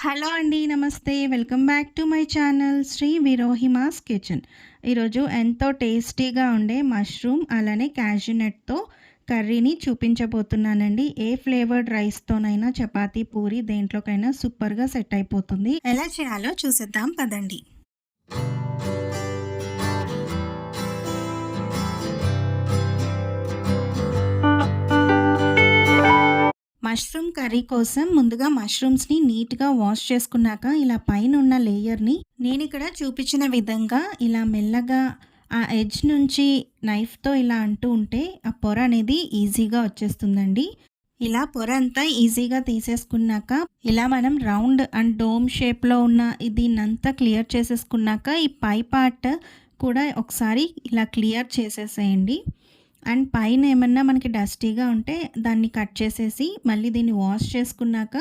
Hello అండి. నమస్తే. Welcome back to my channel Shri విరోహిమాస్ కిచెన్. ఈరోజు ఎంతో టేస్టీగా ఉండే మష్రూమ్ అలానే క్యాష్యూ నట్‌తో కర్రీని చూపించబోతున్నానండి. ఏ ఫ్లేవర్డ్ రైస్‌తోనైనా చపాతీ, పూరి దేంట్లోకైనా సూపర్‌గా సెట్ అయిపోతుంది. ఎలా చేయాలో చూసేద్దాం పదండి. మష్రూమ్ కర్రీ కోసం ముందుగా మష్రూమ్స్‌ని నీట్‌గా వాష్ చేసుకున్నాక ఇలా పైనున్న లేయర్‌ని నేనిక్కడ చూపించిన విధంగా ఇలా మెల్లగా ఆ ఎడ్జ్ నుంచి నైఫ్‌తో ఇలా అంటూ ఉంటే ఆ పొర అనేది ఈజీగా వచ్చేస్తుందండి. ఇలా పొర అంతా ఈజీగా తీసేసుకున్నాక ఇలా మనం రౌండ్ అండ్ డోమ్ షేప్‌లో ఉన్న దీన్నంతా క్లియర్ చేసేసుకున్నాక ఈ పై పార్ట్ కూడా ఒకసారి ఇలా క్లియర్ చేసేసేయండి. అండ్ పైన ఏమన్నా మనకి డస్టీగా ఉంటే దాన్ని కట్ చేసేసి మళ్ళీ దీన్ని వాష్ చేసుకున్నాక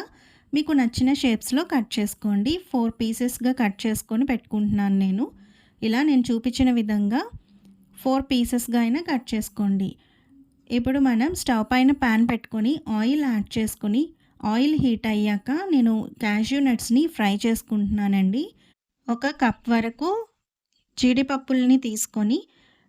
మీకు నచ్చిన షేప్స్లో కట్ చేసుకోండి. 4 పీసెస్గా కట్ చేసుకొని పెట్టుకుంటున్నాను నేను. ఇలా నేను చూపించిన విధంగా 4 పీసెస్గా అయినా కట్ చేసుకోండి. ఇప్పుడు మనం స్టవ్ పైన ప్యాన్ పెట్టుకొని ఆయిల్ యాడ్ చేసుకొని ఆయిల్ హీట్ అయ్యాక నేను క్యాష్యూ నట్స్ని ఫ్రై చేసుకుంటున్నానండి. ఒక కప్ వరకు జీడిపప్పుల్ని తీసుకొని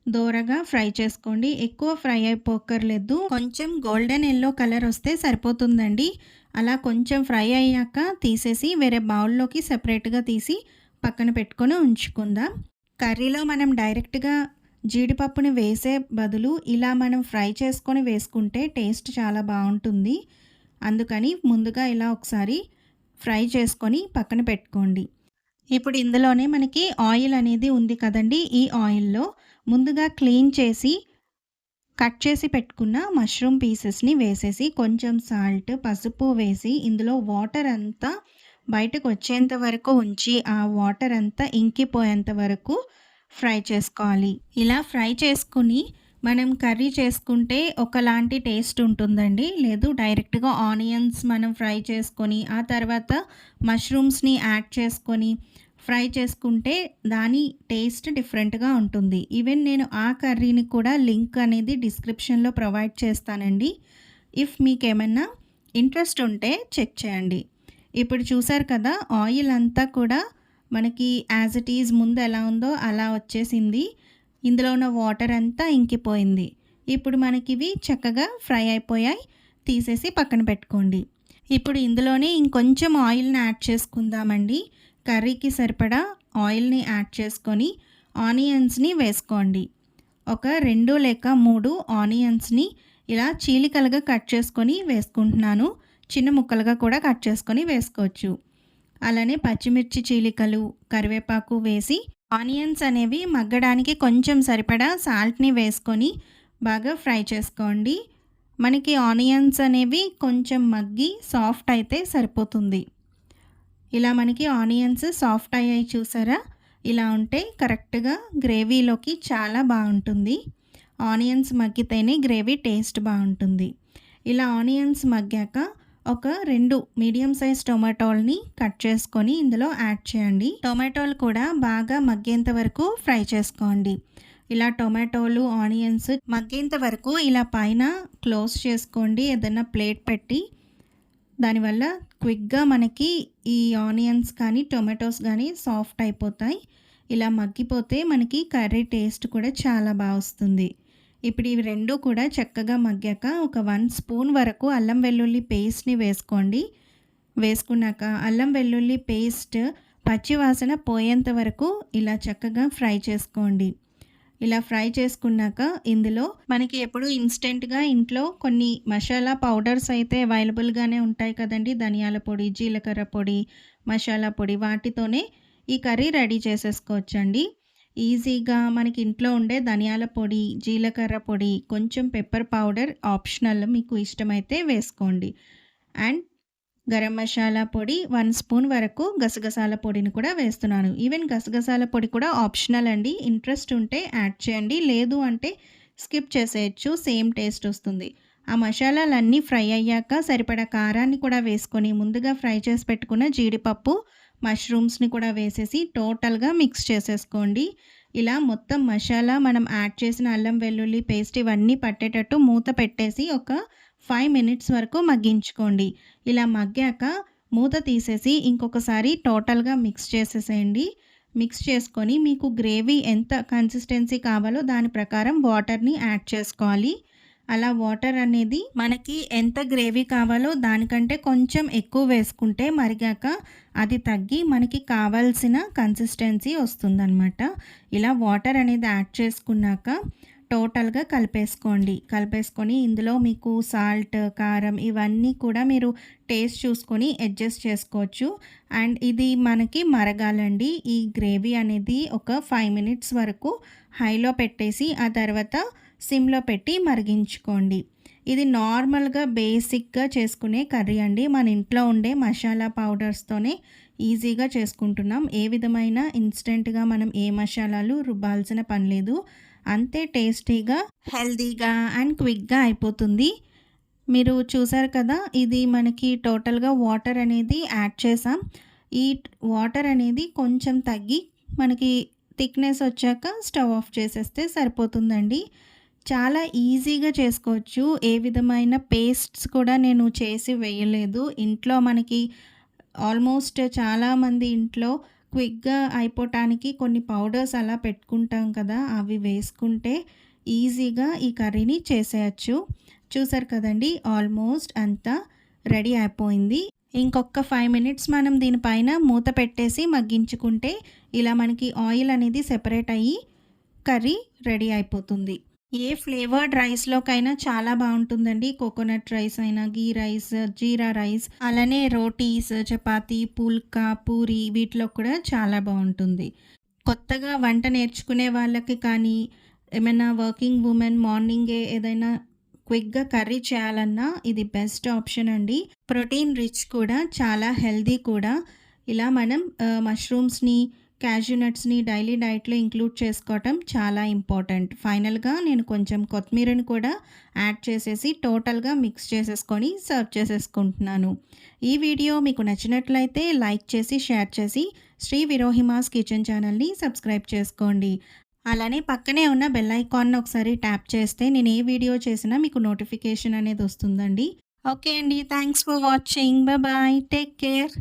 దోరగా ఫ్రై చేసుకోండి. ఎక్కువ ఫ్రై అయిపోక్కర్లేదు. కొంచెం గోల్డెన్ యెల్లో కలర్ వస్తే సరిపోతుందండి. అలా కొంచెం ఫ్రై అయ్యాక తీసేసి వేరే బౌల్లోకి సెపరేట్గా తీసి పక్కన పెట్టుకొని ఉంచుకుందాం. కర్రీలో మనం డైరెక్ట్గా జీడిపప్పుని వేసే బదులు ఇలా మనం ఫ్రై చేసుకొని వేసుకుంటే టేస్ట్ చాలా బాగుంటుంది. అందుకని ముందుగా ఇలా ఒకసారి ఫ్రై చేసుకొని పక్కన పెట్టుకోండి. ఇప్పుడు ఇందులోనే మనకి ఆయిల్ అనేది ఉంది కదండి. ఈ ఆయిల్‌లో ముందుగా క్లీన్ చేసి కట్ చేసి పెట్టుకున్న మష్రూమ్ పీసెస్‌ని వేసేసి కొంచెం సాల్ట్, పసుపు వేసి ఇందులో వాటర్ అంతా బయటకు వచ్చేంత వరకు ఉంచి ఆ వాటర్ అంతా ఇంకిపోయేంత వరకు ఫ్రై చేసుకోవాలి. ఇలా ఫ్రై చేసుకుని మనం కర్రీ చేసుకుంటే ఒకలాంటి టేస్ట్ ఉంటుందండి. లేదు డైరెక్ట్‌గా ఆనియన్స్ మనం ఫ్రై చేసుకొని ఆ తర్వాత మష్రూమ్స్‌ని యాడ్ చేసుకొని ఫ్రై చేసుకుంటే దాని టేస్ట్ డిఫరెంట్‌గా ఉంటుంది. ఈవెన్ నేను ఆ కర్రీని కూడా లింక్ అనేది డిస్క్రిప్షన్‌లో ప్రొవైడ్ చేస్తానండి. ఇఫ్ మీకేమన్నా ఇంట్రెస్ట్ ఉంటే చెక్ చేయండి. ఇప్పుడు చూసారు కదా ఆయిల్ అంతా కూడా మనకి యాజ్ ఇట్ ఈజ్ ముందు ఎలా ఉందో అలా వచ్చేసింది. ఇందులో ఉన్న వాటర్ అంతా ఇంకిపోయింది. ఇప్పుడు మనకివి చక్కగా ఫ్రై అయిపోయాయి. తీసేసి పక్కన పెట్టుకోండి. ఇప్పుడు ఇందులోనే ఇంకొంచెం ఆయిల్‌ని యాడ్ చేసుకుందామండి. కర్రీకి సరిపడా ఆయిల్‌ని యాడ్ చేసుకొని ఆనియన్స్‌ని వేసుకోండి. ఒక 2 లేక 3 ఆనియన్స్‌ని ఇలా చీలికలుగా కట్ చేసుకొని వేసుకుంటున్నాను. చిన్న ముక్కలుగా కూడా కట్ చేసుకొని వేసుకోవచ్చు. అలానే పచ్చిమిర్చి చీలికలు, కరివేపాకు వేసి ఆనియన్స్ అనేవి మగ్గడానికి కొంచెం సరిపడా సాల్ట్‌ని వేసుకొని బాగా ఫ్రై చేసుకోండి. మనకి ఆనియన్స్ అనేవి కొంచెం మగ్గి సాఫ్ట్ అయితే సరిపోతుంది. ఇలా మనకి ఆనియన్స్ సాఫ్ట్ అయ్యాయి చూసారా? ఇలా ఉంటే కరెక్ట్‌గా గ్రేవీలోకి చాలా బాగుంటుంది. ఆనియన్స్ మగ్గితేనే గ్రేవీ టేస్ట్ బాగుంటుంది. ఇలా ఆనియన్స్ మగ్గాక ఒక 2 మీడియం సైజ్ టొమాటోల్ని కట్ చేసుకొని ఇందులో యాడ్ చేయండి. టొమాటోలు కూడా బాగా మగ్గేంత వరకు ఫ్రై చేసుకోండి. ఇలా టొమాటోలు, ఆనియన్స్ మగ్గేంత వరకు ఇలా పైన క్లోజ్ చేసుకోండి ఏదైనా ప్లేట్ పెట్టి. దానివల్ల క్విక్‌గా మనకి ఈ ఆనియన్స్ కానీ, టొమాటోస్ కానీ సాఫ్ట్ అయిపోతాయి. ఇలా మగ్గిపోతే మనకి కర్రీ టేస్ట్ కూడా చాలా బాగా వస్తుంది. ఇప్పుడు ఇవి 2 కూడా చక్కగా మగ్గాక ఒక 1 స్పూన్ వరకు అల్లం వెల్లుల్లి పేస్ట్‌ని వేసుకోండి. వేసుకున్నాక అల్లం వెల్లుల్లి పేస్ట్ పచ్చి వాసన పోయేంత వరకు ఇలా చక్కగా ఫ్రై చేసుకోండి. ఇలా ఫ్రై చేసుకున్నాక ఇందులో మనకి ఎప్పుడు ఇన్‌స్టెంట్‌గా ఇంట్లో కొన్ని మసాలా పౌడర్స్ అయితే అవైలబుల్‌గానే ఉంటాయి కదండీ. ధనియాల పొడి, జీలకర్ర పొడి, మసాలా పొడి వాటితోనే ఈ కర్రీ రెడీ చేసేసుకోవచ్చండి. ఈజీగా మనకి ఇంట్లో ఉండే ధనియాల పొడి, జీలకర్ర పొడి, కొంచెం పెప్పర్ పౌడర్ ఆప్షనల్ మీకు ఇష్టమైతే వేసుకోండి. అండ్ గరం మసాలా పొడి 1 స్పూన్ వరకు గసగసాల పొడిని కూడా వేస్తున్నాను. ఈవెన్ గసగసాల పొడి కూడా ఆప్షనల్ అండి. ఇంట్రెస్ట్ ఉంటే యాడ్ చేయండి. లేదు అంటే స్కిప్ చేసేయచ్చు. సేమ్ టేస్ట్ వస్తుంది. ఆ మసాలాలన్నీ ఫ్రై అయ్యాక సరిపడా కారాన్ని కూడా వేసుకొని ముందుగా ఫ్రై చేసి పెట్టుకున్న జీడిపప్పు, మష్రూమ్స్‌ని కూడా వేసేసి టోటల్‌గా మిక్స్ చేసేసుకోండి. ఇలా మొత్తం మసాలా మనం యాడ్ చేసిన అల్లం వెల్లుల్లి పేస్ట్ ఇవన్నీ పట్టేటట్టు మూత పెట్టేసి ఒక 5 మినిట్స్ వరకు మగ్గించుకోండి. ఇలా మగ్గాక మూత తీసేసి ఇంకొకసారి టోటల్‌గా మిక్స్ చేసేసేయండి. మిక్స్ చేసుకొని మీకు గ్రేవీ ఎంత కన్సిస్టెన్సీ కావాలో దాని ప్రకారం వాటర్‌ని యాడ్ చేసుకోవాలి. అలా వాటర్ అనేది మనకి ఎంత గ్రేవీ కావాలో దానికంటే కొంచెం ఎక్కువ వేసుకుంటే మరిగాక అది తగ్గి మనకి కావాల్సిన కన్సిస్టెన్సీ వస్తుందనమాట. ఇలా వాటర్ అనేది యాడ్ చేసుకున్నాక టోటల్‌గా కలిపేసుకొని ఇందులో మీకు సాల్ట్, కారం ఇవన్నీ కూడా మీరు టేస్ట్ చూసుకొని అడ్జస్ట్ చేసుకోవచ్చు. అండ్ ఇది మనకి మరగాలండి. ఈ గ్రేవీ అనేది ఒక 5 మినిట్స్ వరకు హైలో పెట్టేసి ఆ తర్వాత సిమ్‌లో పెట్టి మరిగించుకోండి. ఇది నార్మల్‌గా బేసిక్‌గా చేసుకునే కర్రీ అండి. మన ఇంట్లో ఉండే మసాలా పౌడర్స్‌తోనే ఈజీగా చేసుకుంటున్నాం. ఏ విధమైన ఇన్‌స్టంట్‌గా మనం ఏ మసాలాలు రుబ్బాల్సిన పని లేదు. అంతే టేస్టీగా, హెల్తీగా అండ్ క్విక్‌గా అయిపోతుంది. మీరు చూసారు కదా! ఇది మనకి టోటల్‌గా వాటర్ అనేది యాడ్ చేసాం. ఈ వాటర్ అనేది కొంచెం తగ్గి మనకి థిక్‌నెస్ వచ్చాక స్టవ్ ఆఫ్ చేసేస్తే సరిపోతుందండి. చాలా ఈజీగా చేసుకోవచ్చు. ఏ విధమైన పేస్ట్స్ కూడా నేను చేసి వేయలేదు. ఇంట్లో మనకి ఆల్మోస్ట్ చాలామంది ఇంట్లో క్విక్‌గా అయిపోవటానికి కొన్ని పౌడర్స్ అలా పెట్టుకుంటాం కదా! అవి వేసుకుంటే ఈజీగా ఈ కర్రీని చేసేయచ్చు. చూసారు కదండీ! ఆల్మోస్ట్ అంతా రెడీ అయిపోయింది. ఇంకొక 5 మినిట్స్ మనం దీనిపైన మూత పెట్టేసి మగ్గించుకుంటే ఇలా మనకి ఆయిల్ అనేది సెపరేట్ అయ్యి కర్రీ రెడీ అయిపోతుంది. ఏ ఫ్లేవర్డ్ రైస్‌లోకైనా చాలా బావుంటుందండి. కోకోనట్ రైస్ అయినా, ఘీ రైస్, జీరా రైస్ అలానే రోటీస్, చపాతీ, పుల్కా, పూరి వీటిలో కూడా చాలా బావుంటుంది. కొత్తగా వంట నేర్చుకునే వాళ్ళకి కానీ, ఏమైనా వర్కింగ్ వుమెన్ మార్నింగే ఏదైనా క్విక్‌గా కర్రీ చేయాలన్నా ఇది బెస్ట్ ఆప్షన్ అండి. ప్రోటీన్ రిచ్ కూడా, చాలా హెల్తీ కూడా. ఇలా మనం మష్రూమ్స్‌ని, క్యాష్యూ నట్స్‌ని డైలీ డైట్‌లో ఇంక్లూడ్ చేసుకోవటం చాలా ఇంపార్టెంట్. ఫైనల్‌గా నేను కొంచెం కొత్తిమీరని కూడా యాడ్ చేసేసి టోటల్‌గా మిక్స్ చేసేసుకొని సర్వ్ చేసేసుకుంటున్నాను. ఈ వీడియో మీకు నచ్చినట్లయితే లైక్ చేసి, షేర్ చేసి శ్రీ విరోహిమాస్ కిచెన్ ఛానల్‌ని సబ్స్క్రైబ్ చేసుకోండి. అలానే పక్కనే ఉన్న బెల్ ఐకాన్‌ని ఒకసారి ట్యాప్ చేస్తే నేను ఏ వీడియో చేసినా మీకు నోటిఫికేషన్ అనేది వస్తుందండి. ఓకే అండి. Thanks for watching. Bye. Take care.